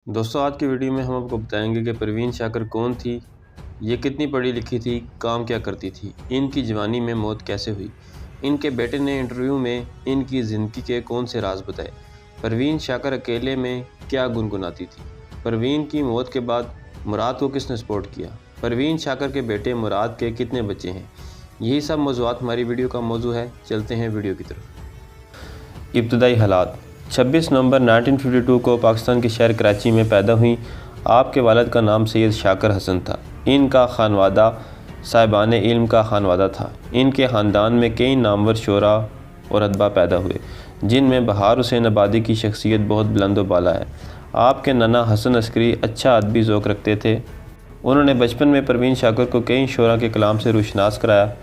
दोस्तों आज की वीडियो में हम आपको बताएंगे कि परवीन शाकर कौन थी, ये कितनी पढ़ी लिखी थी, काम क्या करती थी, इनकी जवानी में मौत कैसे हुई, इनके बेटे ने इंटरव्यू में इनकी ज़िंदगी के कौन से राज बताए, परवीन शाकर अकेले में क्या गुनगुनाती थी, परवीन की मौत के बाद मुराद को किसने सपोर्ट किया, परवीन शाकर के बेटे मुराद के कितने बच्चे हैं, यही सब मौज़ूआत हमारी वीडियो का मौजू है। चलते हैं वीडियो की तरफ। इब्तदाई हालात। 26 नवंबर 1952 को पाकिस्तान के शहर कराची में पैदा हुई। आपके वालिद का नाम सैयद शाकर हसन था। इनका खानवादा साहिबान इल्म का खानवादा था। इनके ख़ानदान में कई नामवर शोरा और अदबा पैदा हुए, जिनमें बहार हुसैन आबादी की शख्सियत बहुत बुलंद बाला है। आपके नाना हसन अस्करी अच्छा अदबी ज़ौक़ रखते थे। उन्होंने बचपन में परवीन शाकर को कई शोरा के कलाम से रुशनास कराया।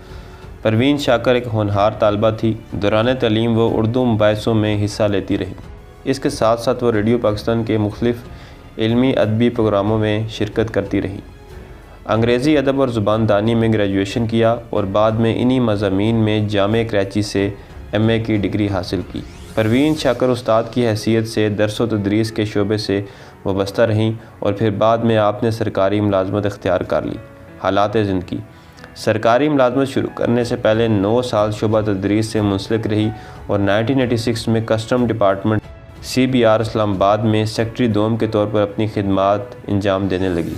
परवीन शाकर एक होनहार तालबा थी। दौरान तालीम वो उर्दू मुबाहिसों में हिस्सा लेती रही। इसके साथ साथ वो रेडियो पाकिस्तान के मुख्तलिफ़ इल्मी अदबी प्रोग्रामों में शिरकत करती रही। अंग्रेज़ी अदब और ज़ुबानदानी में ग्रेजुएशन किया और बाद में इन्हीं मज़ामीन में जामे कराची से MA की डिग्री हासिल की। परवीन शाकर उस्ताद की हैसियत से दर्स व तदरीस के शोबे से वाबस्ता रहीं और फिर बाद में आपने सरकारी मुलाजमत इख्तियार कर ली। हालात ज़िंदगी। सरकारी मुलाजमत शुरू करने से पहले 9 साल शोबा तदरीस से मुंसलिक रही और 1986 में कस्टम डिपार्टमेंट CBR इस्लामाबाद में सेक्रेटरी दोम के तौर पर अपनी खिदमात अंजाम देने लगी।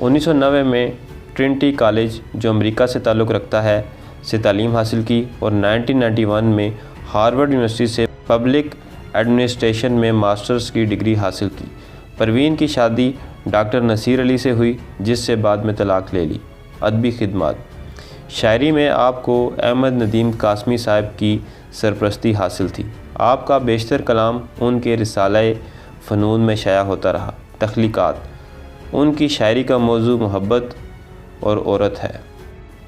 1990 में ट्रिनिटी कॉलेज, जो अमेरिका से ताल्लुक़ रखता है, से तालीम हासिल की और 1991 में हार्वर्ड यूनिवर्सिटी से पब्लिक एडमिनिस्ट्रेशन में मास्टर्स की डिग्री हासिल की। परवीन की शादी डॉक्टर नसीर अली से हुई, जिससे बाद में तलाक़ ले ली। अदबी खिदमत। शायरी में आपको अहमद नदीम कासमी साहब की सरपरस्ती हासिल थी। आपका बेशतर कलाम उनके रिसाले फ़नून में शाया होता रहा। तख्लीक़ात। उनकी शायरी का मौजू मोहब्बत और औरत है।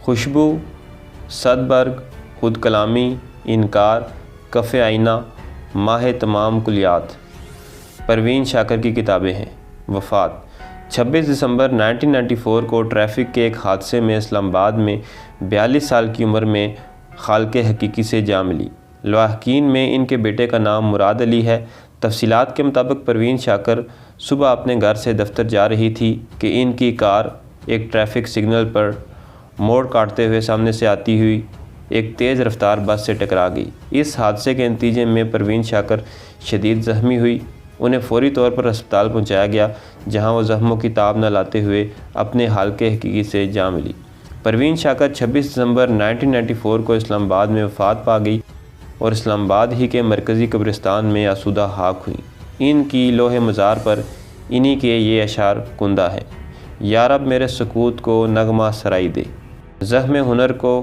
खुशबू, सदबर्ग, खुद कलामी, इनकार, कफ़े आईना, माह तमाम कुलियात। परवीन शाकर की किताबें हैं। वफ़ात। 26 दिसंबर 1994 को ट्रैफिक के एक हादसे में इस्लामाबाद में 42 साल की उम्र में खालके हकीकी से जा मिली। लवाहकीन में इनके बेटे का नाम मुराद अली है। तफसीलात के मुताबिक परवीन शाकर सुबह अपने घर से दफ्तर जा रही थी कि इनकी कार एक ट्रैफिक सिग्नल पर मोड़ काटते हुए सामने से आती हुई एक तेज़ रफ्तार बस से टकरा गई। इस हादसे के नतीजे में परवीन शाकर शदीद ज़ख्मी हुई। उन्हें फ़ौरी तौर पर अस्पताल पहुंचाया गया, जहां वो ज़ख्मों की ताब न लाते हुए अपने हालके हकीकी से जा मिली। परवीन शाकर 26 दिसंबर 1994 को इस्लामाबाद में वफ़ात पा गई और इस्लामाबाद ही के मरकज़ी कब्रिस्तान में आसूदा खाक हुई। इनकी लोहे मज़ार पर इन्हीं के ये अशार कुंदा है। या रब मेरे सकूत को नगमा सराई दे, ज़ख्म हुनर को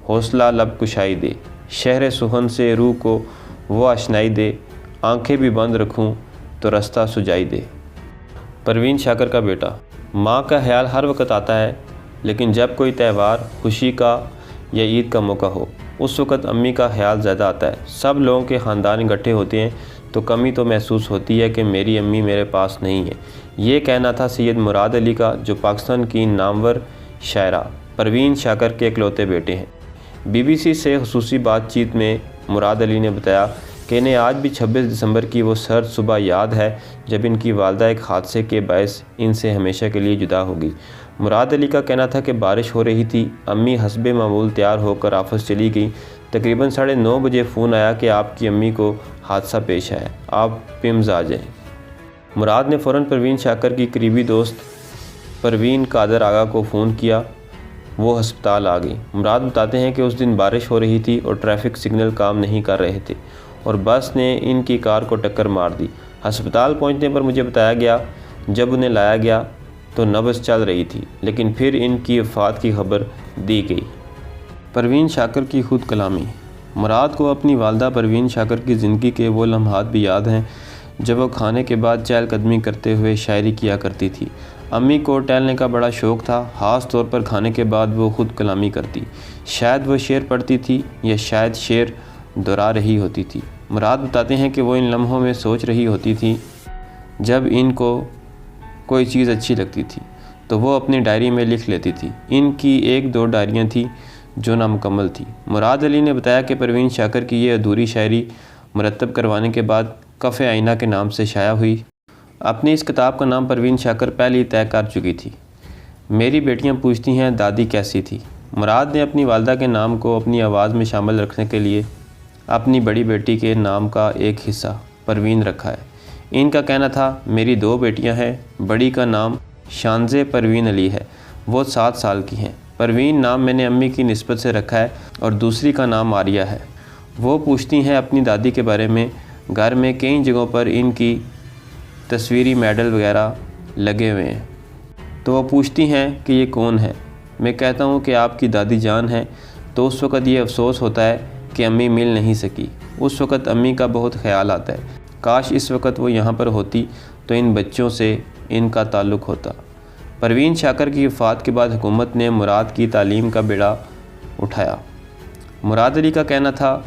हौसला लब कुशाई दे, शहर सुहन से रूह को वो आशनाई दे, आंखें भी बंद रखूं तो रास्ता सुझाई दे। परवीन शाकर का बेटा। माँ का ख्याल हर वक्त आता है, लेकिन जब कोई त्यौहार, खुशी का या ईद का मौका हो, उस वक्त अम्मी का ख्याल ज़्यादा आता है। सब लोगों के ख़ानदान इकट्ठे होते हैं तो कमी तो महसूस होती है कि मेरी अम्मी मेरे पास नहीं है। ये कहना था सैयद मुराद अली का, जो पाकिस्तान की नामवर शायरा परवीन शाकर के इकलौते बेटे हैं। BBC से खुसूसी बातचीत में मुराद अली ने बताया कि इन्हें आज भी 26 दिसंबर की वो सर्द सुबह याद है जब इनकी वालदा एक हादसे के बायस इनसे हमेशा के लिए जुदा हो गई। मुराद अली का कहना था कि बारिश हो रही थी। अम्मी हस्बे मामूल तैयार होकर ऑफिस चली गई। तकरीबन 9:30 बजे फ़ोन आया कि आपकी अम्मी को हादसा पेश आया, आप पिम्स आ जाएँ। मुराद ने फ़ौरन परवीन शाकर की करीबी दोस्त परवीन कादर आगा को फ़ोन किया। वो हस्पताल आ गई। मुराद बताते हैं कि उस दिन बारिश हो रही थी और ट्रैफिक सिग्नल काम नहीं कर रहे थे और बस ने इनकी कार को टक्कर मार दी। अस्पताल पहुंचने पर मुझे बताया गया, जब उन्हें लाया गया तो नब्ज़ चल रही थी, लेकिन फिर इनकी वफ़ात की खबर दी गई। परवीन शाकर की खुद कलामी। मुराद को अपनी वालदा परवीन शाकर की ज़िंदगी के वो लम्हात भी याद हैं जब वो खाने के बाद चहलकदमी करते हुए शायरी किया करती थी। अम्मी को टहलने का बड़ा शौक़ था, ख़ास तौर पर खाने के बाद वो खुद कलामी करती। शायद वो शेर पढ़ती थी या शायद शेर दोहरा रही होती थी। मुराद बताते हैं कि वो इन लम्हों में सोच रही होती थी जब इनको कोई चीज़ अच्छी लगती थी तो वो अपनी डायरी में लिख लेती थी। इनकी 1-2 डायरियाँ थी जो नामुकम्मल थी। मुराद अली ने बताया कि परवीन शाकर की ये अधूरी शायरी मुरतब करवाने के बाद कफ़े आईना के नाम से शाया हुई اپنی اس کتاب کا نام پروین شاکر پہلے ہی طے کر چکی تھی۔ میری بیٹیاں پوچھتی ہیں دادی کیسی تھی۔ مراد نے اپنی والدہ کے نام کو اپنی آواز میں شامل رکھنے کے لیے اپنی بڑی بیٹی کے نام کا ایک حصہ پروین رکھا ہے۔ ان کا کہنا تھا میری 2 بیٹیاں ہیں، بڑی کا نام شانزے پروین علی ہے، وہ 7 سال کی ہیں۔ پروین نام میں نے امی کی نسبت سے رکھا ہے اور دوسری کا نام آریہ ہے۔ وہ پوچھتی ہیں اپنی دادی کے بارے میں۔ گھر میں کئی جگہوں پر ان کی تصویری میڈل وغیرہ لگے ہوئے ہیں، تو وہ پوچھتی ہیں کہ یہ کون ہے۔ میں کہتا ہوں کہ آپ کی دادی جان ہے، تو اس وقت یہ افسوس ہوتا ہے کہ امی مل نہیں سکی۔ اس وقت امی کا بہت خیال آتا ہے، کاش اس وقت وہ یہاں پر ہوتی تو ان بچوں سے ان کا تعلق ہوتا۔ پروین شاکر کی وفات کے بعد حکومت نے مراد کی تعلیم کا بیڑا اٹھایا۔ مراد علی کا کہنا تھا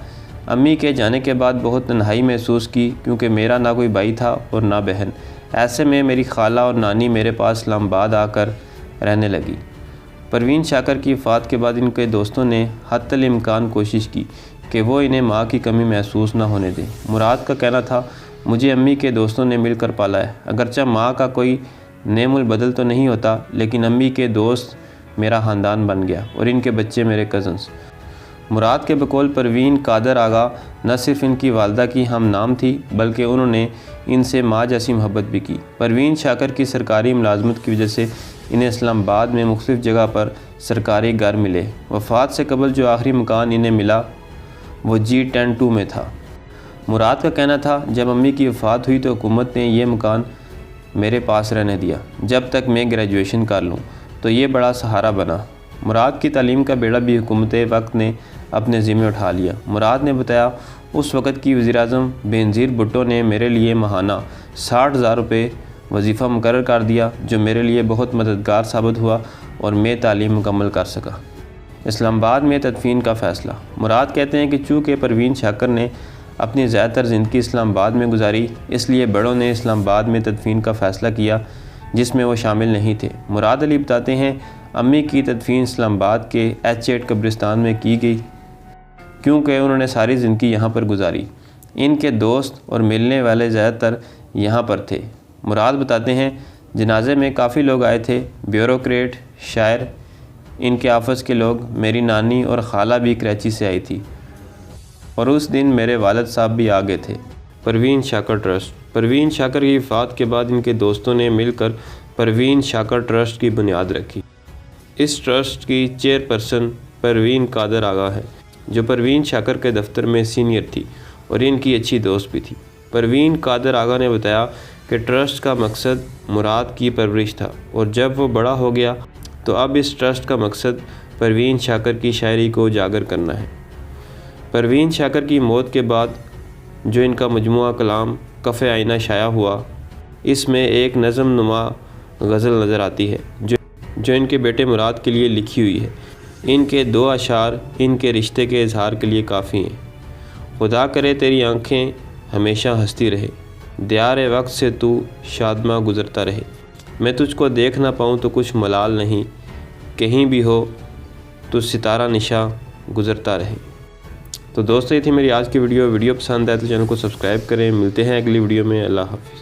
امی کے جانے کے بعد بہت تنہائی محسوس کی، کیونکہ میرا نہ کوئی بھائی تھا اور نہ بہن۔ ایسے میں میری خالہ اور نانی میرے پاس اسلام آباد آ کر رہنے لگی۔ پروین شاکر کی وفات کے بعد ان کے دوستوں نے حتی الامکان کوشش کی کہ وہ انہیں ماں کی کمی محسوس نہ ہونے دیں۔ مراد کا کہنا تھا مجھے امی کے دوستوں نے مل کر پالا ہے، اگرچہ ماں کا کوئی نعم البدل تو نہیں ہوتا، لیکن امی کے دوست میرا خاندان بن گیا اور ان کے بچے میرے کزنز۔ مراد کے بقول پروین قادر آغا نہ صرف ان کی والدہ کی ہم نام تھی، بلکہ انہوں نے ان سے ماں جیسی محبت بھی کی۔ پروین شاکر کی سرکاری ملازمت کی وجہ سے انہیں اسلام آباد میں مختلف جگہ پر سرکاری گھر ملے۔ وفات سے قبل جو آخری مکان انہیں ملا وہ G10-2 میں تھا۔ مراد کا کہنا تھا جب امی کی وفات ہوئی تو حکومت نے یہ مکان میرے پاس رہنے دیا جب تک میں گریجویشن کر لوں، تو یہ بڑا سہارا بنا۔ مراد کی تعلیم کا بیڑا بھی حکومت وقت نے اپنے ذمہ اٹھا لیا۔ مراد نے بتایا اس وقت کی وزیراعظم بینظیر بھٹو نے میرے لیے ماہانہ 60,000 روپے وظیفہ مقرر کر دیا، جو میرے لیے بہت مددگار ثابت ہوا اور میں تعلیم مکمل کر سکا۔ اسلام آباد میں تدفین کا فیصلہ۔ مراد کہتے ہیں کہ چونکہ پروین شاکر نے اپنی زیادہ تر زندگی اسلام آباد میں گزاری، اس لیے بڑوں نے اسلام آباد میں تدفین کا فیصلہ کیا جس میں وہ شامل نہیں تھے۔ مراد علی بتاتے ہیں امی کی تدفین اسلام آباد کے H8 قبرستان میں کی گئی، کیونکہ انہوں نے ساری زندگی یہاں پر گزاری۔ ان کے دوست اور ملنے والے زیادہ تر یہاں پر تھے۔ مراد بتاتے ہیں جنازے میں کافی لوگ آئے تھے، بیوروکریٹ، شاعر، ان کے آفس کے لوگ، میری نانی اور خالہ بھی کراچی سے آئی تھی، اور اس دن میرے والد صاحب بھی آگے تھے۔ پروین شاکر ٹرسٹ۔ پروین شاکر کی وفات کے بعد ان کے دوستوں نے مل کر پروین شاکر ٹرسٹ کی بنیاد رکھی۔ اس ٹرسٹ کی چیئرپرسن پروین قادر آغا ہے، جو پروین شاکر کے دفتر میں سینئر تھی اور ان کی اچھی دوست بھی تھی۔ پروین قادر آغا نے بتایا کہ ٹرسٹ کا مقصد مراد کی پرورش تھا، اور جب وہ بڑا ہو گیا تو اب اس ٹرسٹ کا مقصد پروین شاکر کی شاعری کو اجاگر کرنا ہے۔ پروین شاکر کی موت کے بعد جو ان کا مجموعہ کلام کف آئینہ شائع ہوا، اس میں ایک نظم نما غزل نظر آتی ہے جو ان کے بیٹے مراد کے لیے لکھی ہوئی ہے۔ ان کے 2 اشعار ان کے رشتے کے اظہار کے لیے کافی ہیں۔ خدا کرے تیری آنکھیں ہمیشہ ہنستی رہے، دیار وقت سے تو شادماں گزرتا رہے، میں تجھ کو دیکھ نہ پاؤں تو کچھ ملال نہیں، کہیں بھی ہو تو ستارہ نشاں گزرتا رہے۔ تو دوستو یہ تھی میری آج کی ویڈیو پسند آئے تو چینل کو سبسکرائب کریں۔ ملتے ہیں اگلی ویڈیو میں۔ اللہ حافظ۔